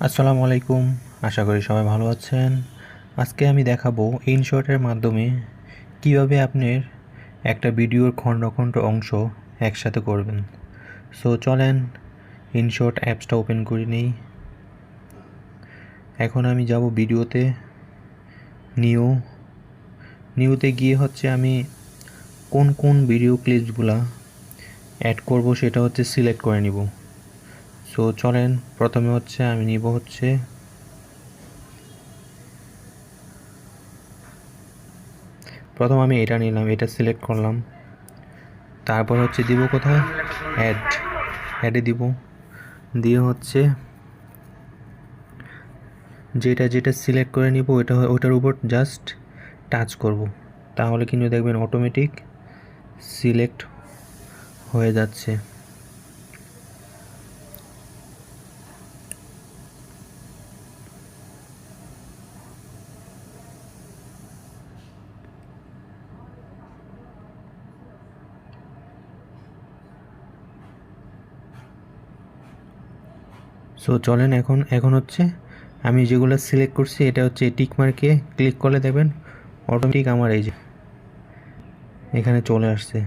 আসসালামু আলাইকুম। আশা করি সবাই ভালো আছেন। আজকে আমি দেখাবো ইনশটের মাধ্যমে কিভাবে আপনার একটা ভিডিওর খণ্ড খণ্ড অংশ একসাথে করবেন। সো চলেন ইনশট অ্যাপসটা ওপেন করে নিই। এখন আমি যাব ভিডিওতে, নিউতে গিয়ে আমি কোন কোন ভিডিও ক্লিপসগুলা অ্যাড করব সেটা সিলেক্ট করে নিব। সো চলেন প্রথমে আমি নিব প্রথম আমি এটা নিলাম, এটা সিলেক্ট করলাম। তারপর দিব কোথায়, অ্যাডে দিব। দিয়ে যেটা যেটা সিলেক্ট করে নিব ওটার উপর জাস্ট টাচ করব, তাহলে কিন্তু দেখবেন অটোমেটিক সিলেক্ট হয়ে যাচ্ছে। সো চলেন এখন আমি যেগুলো সিলেক্ট করছি এটা টিক মার্কে ক্লিক করলে দেখবেন অটোমেটিক আমার এই যে এখানে চলে আসছে।